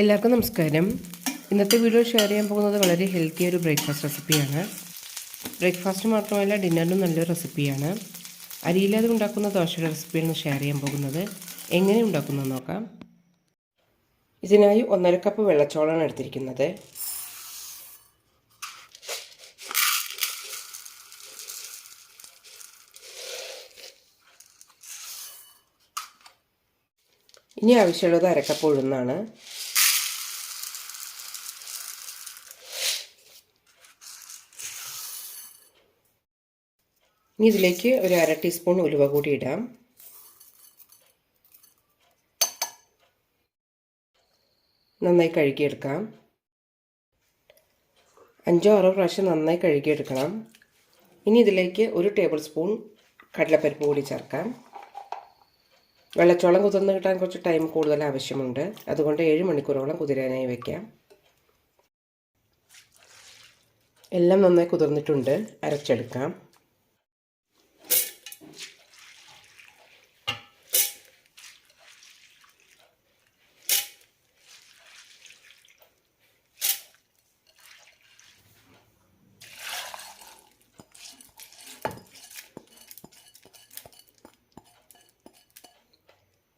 എല്ലാവർക്കും നമസ്കാരം. ഇന്നത്തെ വീഡിയോ ഷെയർ ചെയ്യാൻ പോകുന്നത് വളരെ ഹെൽത്തി ഒരു ബ്രേക്ക്ഫാസ്റ്റ് റെസിപ്പിയാണ്. ബ്രേക്ക്ഫാസ്റ്റ് മാത്രമല്ല, ഡിന്നറിനും നല്ലൊരു റെസിപ്പിയാണ്. അരിയില്ലാതെ ഉണ്ടാക്കുന്ന ദോശയുടെ റെസിപ്പിയാണ് ഷെയർ ചെയ്യാൻ പോകുന്നത്. എങ്ങനെ ഉണ്ടാക്കുന്നത് നോക്കാം. ഇതിനായി 1.5 കപ്പ് വെള്ളച്ചോളാണ് എടുത്തിരിക്കുന്നത്. ഇനി ആവശ്യമുള്ളത് 1/2 കപ്പ് ഉഴുന്നാണ്. ഇനി ഇതിലേക്ക് ഒരു 1/2 ടീസ്പൂൺ ഉലുവ കൂടി ഇടാം. നന്നായി കഴുകിയെടുക്കാം. 5-6 പ്രാവശ്യം നന്നായി കഴുകിയെടുക്കണം. ഇനി ഇതിലേക്ക് 1 ടേബിൾ സ്പൂൺ കടലപ്പരിപ്പ് കൂടി ചേർക്കാം. വെള്ളച്ചോളം കുതിർന്ന് കിട്ടാൻ കുറച്ച് ടൈം കൂടുതൽ ആവശ്യമുണ്ട്. അതുകൊണ്ട് 7 മണിക്കൂറോളം കുതിരാനായി വയ്ക്കാം. എല്ലാം നന്നായി കുതിർന്നിട്ടുണ്ട്. അരച്ചെടുക്കാം.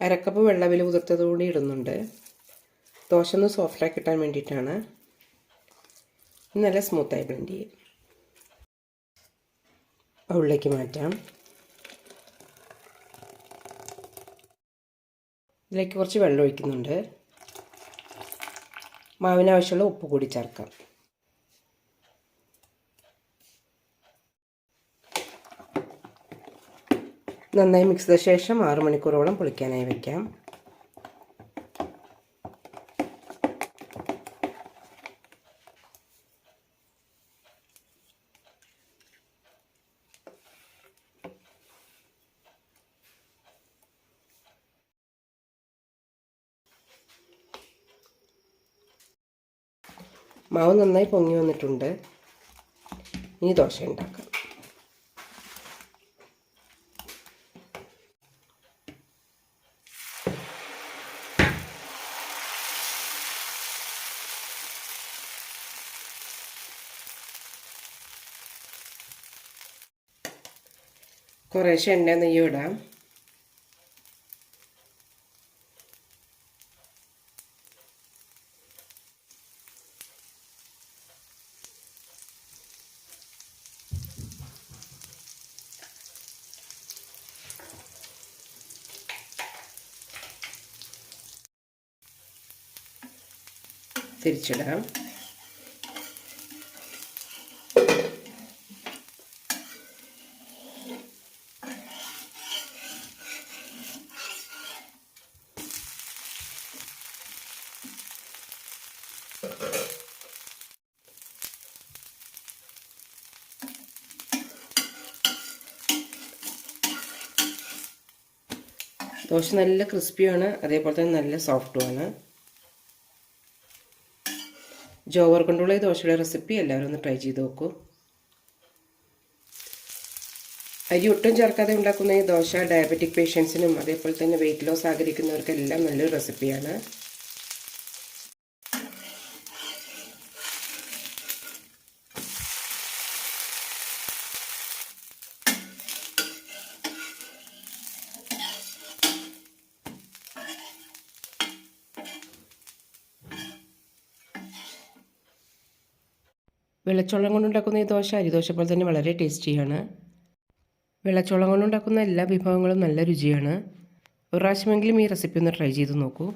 അരക്കപ്പ് വെള്ളവിൽ കുതിർത്തതുകൂടി ഇടുന്നുണ്ട്. ദോശ ഒന്ന് സോഫ്റ്റായി കിട്ടാൻ വേണ്ടിയിട്ടാണ്. നല്ല സ്മൂത്തായി ബ്ലെൻഡ് ചെയ്യും. ബൗളിലേക്ക് മാറ്റാം. ഇതിലേക്ക് കുറച്ച് വെള്ളം ഒഴിക്കുന്നുണ്ട്. മാവിനാവശ്യമുള്ള ഉപ്പ് കൂടി ചേർക്കാം. നന്നായി മിക്സ് ചെയ്ത ശേഷം 6 മണിക്കൂറോളം പുളിക്കാനായി വയ്ക്കാം. മാവ് നന്നായി പൊങ്ങി വന്നിട്ടുണ്ട്. ഇനി ദോശ ഉണ്ടാക്കാം. കുറേശ്ശെ എണ്ണ നെയ്യും ഇടാം. തിരിച്ചിടാം. ദോശ നല്ല ക്രിസ്പിയാണ്, അതേപോലെ തന്നെ നല്ല സോഫ്റ്റുമാണ്. ജോവർ കൊണ്ടുള്ള ഈ ദോശയുടെ റെസിപ്പി എല്ലാവരും ഒന്ന് ട്രൈ ചെയ്ത് നോക്കൂ. അരി ഒട്ടും ചേർക്കാതെ ഉണ്ടാക്കുന്ന ഈ ദോശ ഡയബറ്റിക് പേഷ്യൻസിനും അതേപോലെ തന്നെ വെയിറ്റ് ലോസ് ആഗ്രഹിക്കുന്നവർക്കെല്ലാം നല്ലൊരു റെസിപ്പിയാണ്. വെള്ളച്ചോളം കൊണ്ടുണ്ടാക്കുന്ന ഈ ദോശ അരിദോശ പോലെ തന്നെ വളരെ ടേസ്റ്റിയാണ്. വെള്ളച്ചോളം കൊണ്ടുണ്ടാക്കുന്ന എല്ലാ വിഭവങ്ങളും നല്ല രുചിയാണ്. ഒരു പ്രാവശ്യമെങ്കിലും ഈ റെസിപ്പി ഒന്ന് ട്രൈ ചെയ്ത് നോക്കൂ.